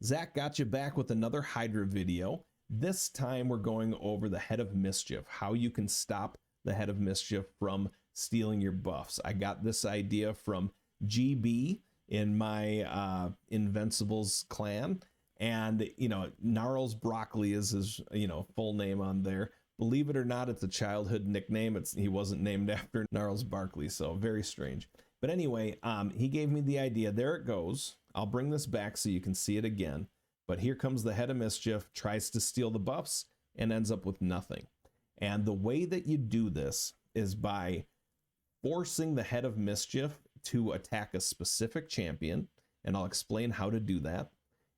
Zak Gacha back with another Hydra video. This time we're going over the Head of Mischief, how you can stop the Head of Mischief from stealing your buffs. I got this idea from GB in my Invincibles clan, and Gnarls Broccoli is his full name on there. Believe it or not, it's a childhood nickname. He wasn't named after Gnarls Barkley, so very strange. But anyway, he gave me the idea. There it goes. I'll bring this back so you can see it again. But here comes the Head of Mischief, tries to steal the buffs, and ends up with nothing. And the way that you do this is by forcing the Head of Mischief to attack a specific champion, and I'll explain how to do that,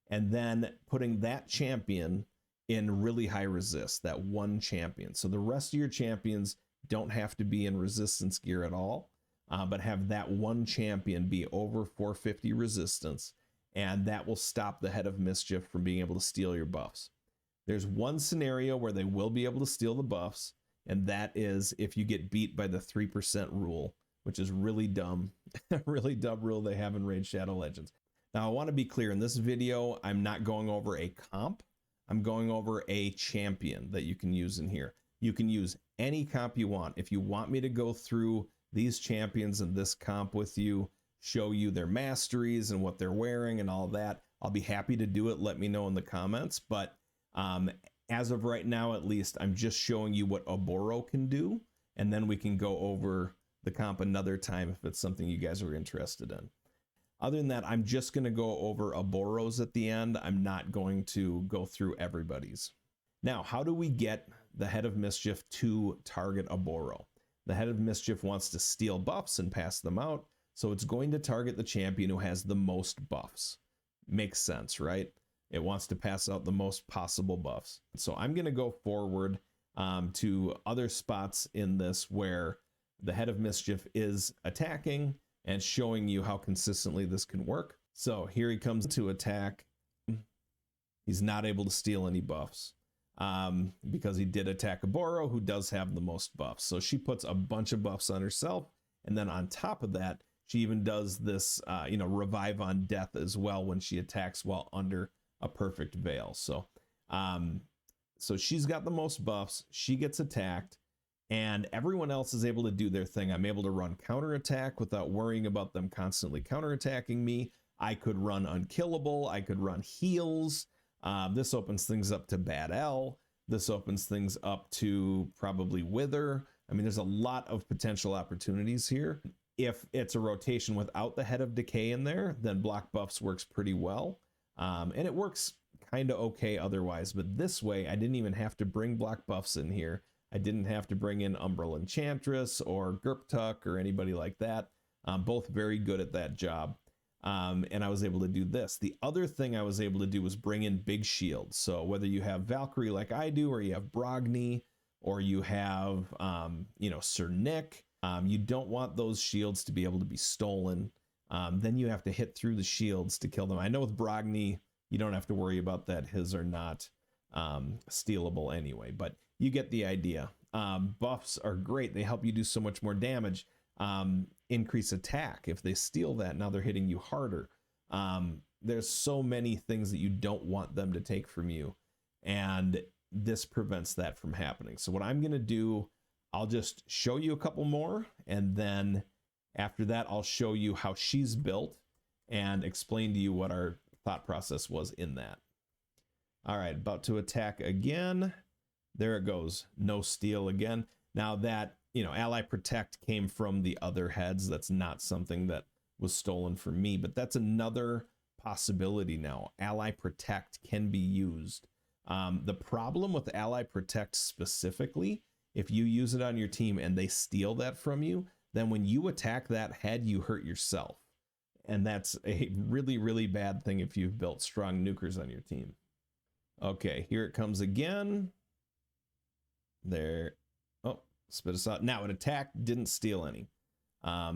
and then putting that champion in really high resist, that one champion. So the rest of your champions don't have to be in resistance gear at all, but have that one champion be over 450 resistance, and that will stop the Head of Mischief from being able to steal your buffs. There's one scenario where they will be able to steal the buffs, and that is if you get beat by the 3% rule, which is really dumb, really dumb rule they have in Raid Shadow Legends. Now, I want to be clear, in this video, I'm not going over a comp. I'm going over a champion that you can use in here. You can use any comp you want. If you want me to go through these champions in this comp with you, show you their masteries and what they're wearing and all that, I'll be happy to do it. Let me know in the comments. But as of right now, at least, I'm just showing you what Oboro can do, and then we can go over the comp another time if it's something you guys are interested in. Other than that, I'm just going to go over Oboro's at the end. I'm not going to go through everybody's. Now, how do we get the Head of Mischief to target Oboro? The Head of Mischief wants to steal buffs and pass them out, so it's going to target the champion who has the most buffs. Makes sense, right? It wants to pass out the most possible buffs. So I'm going to go forward to other spots in this where the Head of Mischief is attacking and showing you how consistently this can work. So here he comes to attack. He's not able to steal any buffs because he did attack Oboro, who does have the most buffs. So she puts a bunch of buffs on herself. And then on top of that, she even does this, revive on death as well when she attacks while under a perfect veil. So, so she's got the most buffs. She gets attacked. And everyone else is able to do their thing. I'm able to run counterattack without worrying about them constantly counterattacking me. I could run unkillable. I could run heals. This opens things up to Bad L. This opens things up to probably Wither. I mean, there's a lot of potential opportunities here. If it's a rotation without the Head of Decay in there, then block buffs works pretty well. And it works kind of okay otherwise. But this way, I didn't even have to bring block buffs in here. I didn't have to bring in Umbral Enchantress or Gurptuk or anybody like that. Both very good at that job. And I was able to do this. The other thing I was able to do was bring in big shields. So whether you have Valkyrie like I do, or you have Brogni, or you have, Sir Nick, you don't want those shields to be able to be stolen. Then you have to hit through the shields to kill them. I know with Brogni, you don't have to worry about that. His are not stealable anyway, but you get the idea. Buffs are great. They help you do so much more damage. Increase attack. If they steal that, now they're hitting you harder. There's so many things that you don't want them to take from you, and this prevents that from happening. So what I'm going to do, I'll just show you a couple more, and then after that, I'll show you how she's built and explain to you what our thought process was in that. All right, about to attack again. There it goes. No steal again. Now that, Ally Protect came from the other heads. That's not something that was stolen from me, but that's another possibility now. Ally Protect can be used. The problem with Ally Protect specifically, if you use it on your team and they steal that from you, then when you attack that head, you hurt yourself. And that's a really, really bad thing if you've built strong nukers on your team. Okay, here it comes again. There. Oh, spit us out. Now, it attacked, didn't steal any.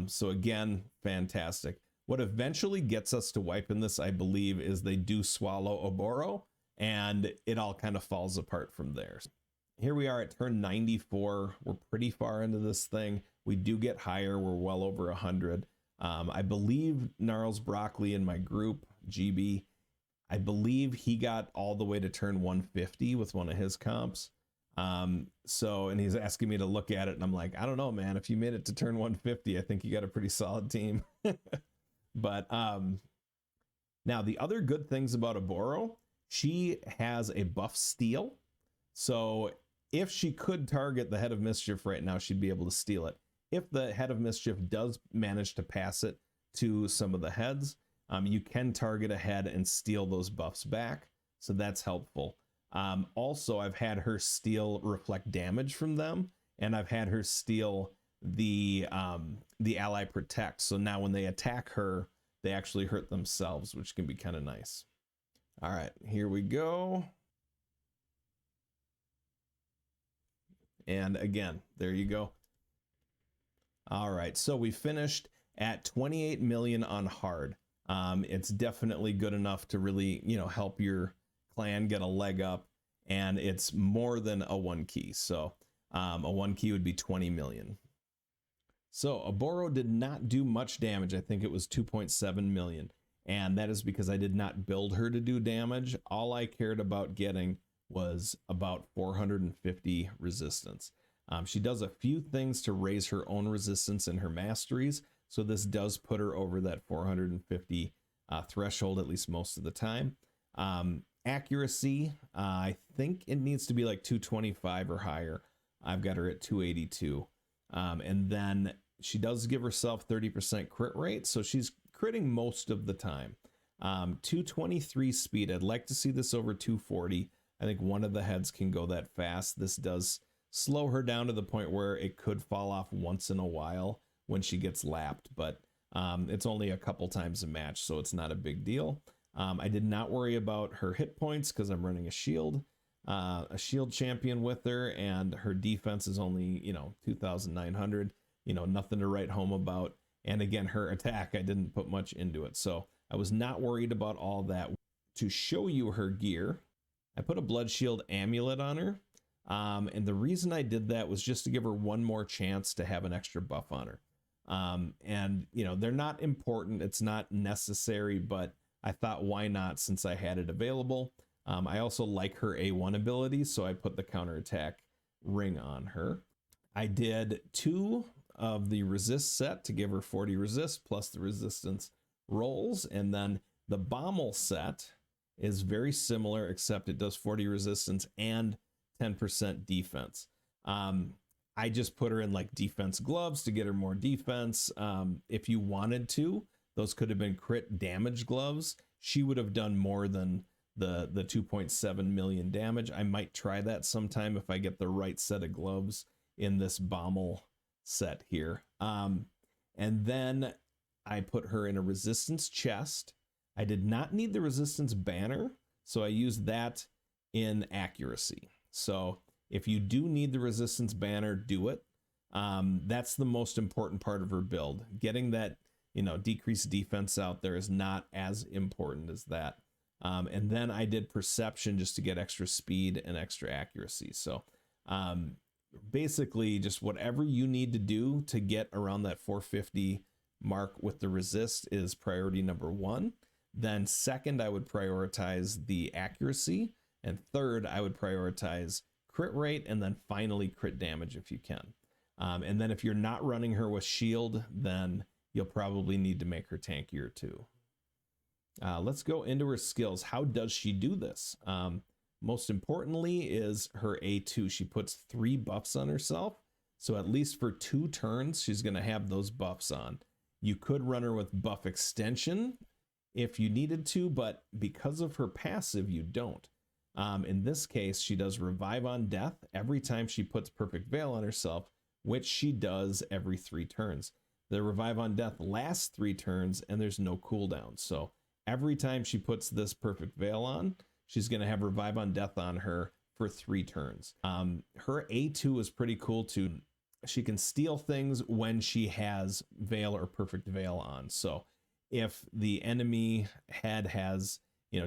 So again, fantastic. What eventually gets us to wiping this, I believe, is they do swallow Oboro, and it all kind of falls apart from there. Here we are at turn 94. We're pretty far into this thing. We do get higher. We're well over 100. I believe Gnarls Broccoli in my group, GB, I believe he got all the way to turn 150 with one of his comps. So, and he's asking me to look at it, and I'm like, I don't know, man. If you made it to turn 150, I think you got a pretty solid team. But now the other good things about Oboro, she has a buff steal. So if she could target the Head of Mischief right now, she'd be able to steal it. If the Head of Mischief does manage to pass it to some of the heads, you can target a head and steal those buffs back. So that's helpful. Also, I've had her steal reflect damage from them, and I've had her steal the ally protect. So now when they attack her, they actually hurt themselves, which can be kind of nice. All right, here we go. And again, there you go. All right, so we finished at 28 million on hard. It's definitely good enough to really, help your clan get a leg up, and it's more than a 1 key. So a 1 key would be 20 million. So Oboro did not do much damage. I think it was 2.7 million. And that is because I did not build her to do damage. All I cared about getting was about 450 resistance. She does a few things to raise her own resistance in her masteries. So this does put her over that 450 threshold, at least most of the time. Accuracy, I think it needs to be like 225 or higher. I've got her at 282. And then she does give herself 30% crit rate, so she's critting most of the time. 223 speed. I'd like to see this over 240. I think one of the heads can go that fast. This does slow her down to the point where it could fall off once in a while when she gets lapped, but it's only a couple times a match, so it's not a big deal. I did not worry about her hit points because I'm running a shield champion with her, and her defense is only 2,900. Nothing to write home about. And again, her attack, I didn't put much into it, so I was not worried about all that. To show you her gear, I put a blood shield amulet on her, and the reason I did that was just to give her one more chance to have an extra buff on her. And they're not important, it's not necessary, but I thought, why not, since I had it available. I also like her A1 ability, so I put the counterattack ring on her. I did 2 of the resist set to give her 40 resist plus the resistance rolls, and then the Bommel set is very similar, except it does 40 resistance and 10% defense. I just put her in like defense gloves to get her more defense. If you wanted to, those could have been crit damage gloves. She would have done more than the 2.7 million damage. I might try that sometime if I get the right set of gloves in this Bommel set here. And then I put her in a resistance chest. I did not need the resistance banner, so I used that in accuracy. So if you do need the resistance banner, do it. That's the most important part of her build. Getting that, decreased defense out there is not as important as that. And then I did perception just to get extra speed and extra accuracy. So basically just whatever you need to do to get around that 450 mark with the resist is priority number 1. Then second, I would prioritize the accuracy. And third, I would prioritize crit rate, and then finally crit damage if you can. And then if you're not running her with shield, then you'll probably need to make her tankier too. Let's go into her skills. How does she do this? Most importantly is her A2. She puts 3 buffs on herself. So at least for 2 turns, she's going to have those buffs on. You could run her with buff extension if you needed to, but because of her passive, you don't. In this case, she does revive on death every time she puts perfect veil on herself, which she does every 3 turns. The revive on death lasts 3 turns, and there's no cooldown. So every time she puts this perfect veil on, she's going to have revive on death on her for 3 turns. Her A2 is pretty cool too. She can steal things when she has veil or perfect veil on. So if the enemy head has,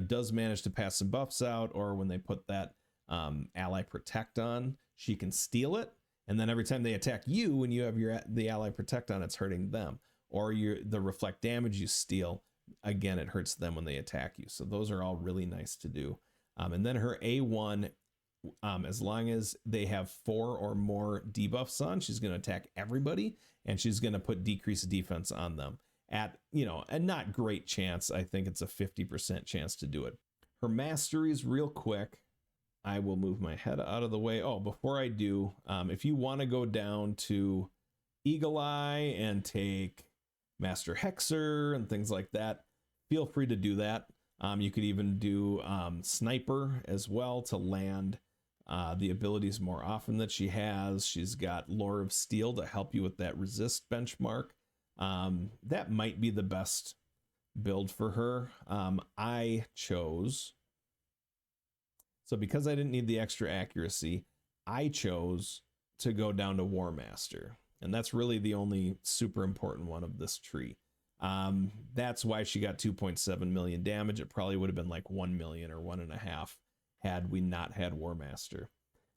does manage to pass some buffs out, or when they put that ally protect on, she can steal it. And then every time they attack you, when you have the ally protect on, it's hurting them. Or the reflect damage you steal again, it hurts them when they attack you. So those are all really nice to do. And then her A1, as long as they have 4 or more debuffs on, she's going to attack everybody, and she's going to put decreased defense on them at, a not great chance. I think it's a 50% chance to do it. Her masteries, real quick, I will move my head out of the way. Oh, before I do, if you want to go down to Eagle Eye and take Master Hexer and things like that, feel free to do that. You could even do Sniper as well to land the abilities more often that she has. She's got Lore of Steel to help you with that resist benchmark. That might be the best build for her. I chose, so because I didn't need the extra accuracy, I chose to go down to War Master. And that's really the only super important one of this tree. That's why she got 2.7 million damage. It probably would have been like 1 million or 1.5 had we not had War Master.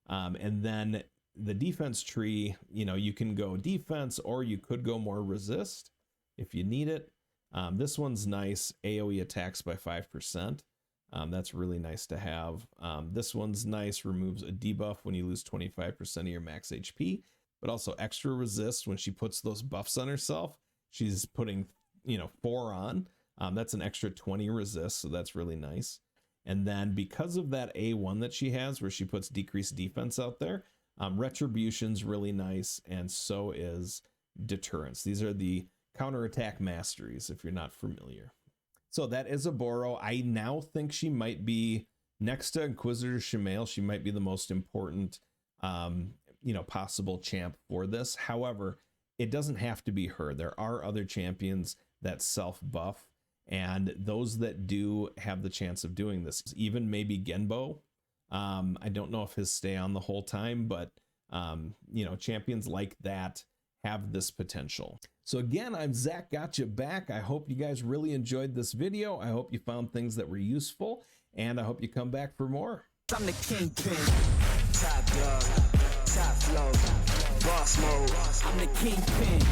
And then the defense tree, you can go defense, or you could go more resist if you need it. This one's nice. AoE attacks by 5%. That's really nice to have. This one's nice. Removes a debuff when you lose 25% of your max HP, but also extra resist when she puts those buffs on herself. She's putting 4 on. That's an extra 20 resist, so that's really nice. And then because of that A1 that she has, where she puts decreased defense out there, Retribution's really nice, and so is Deterrence. These are the counterattack masteries, if you're not familiar. So that is Oboro. I now think she might be, next to Inquisitor Shemael, she might be the most important possible champ for this. However, it doesn't have to be her. There are other champions that self-buff, and those that do have the chance of doing this. Even maybe Genbo. I don't know if he'll stay on the whole time, but champions like that have this potential. So again, I'm Zak Gacha back. I hope you guys really enjoyed this video. I hope you found things that were useful, and I hope you come back for more. I'm the kingpin, top dog, top flow, boss mode. I'm the kingpin.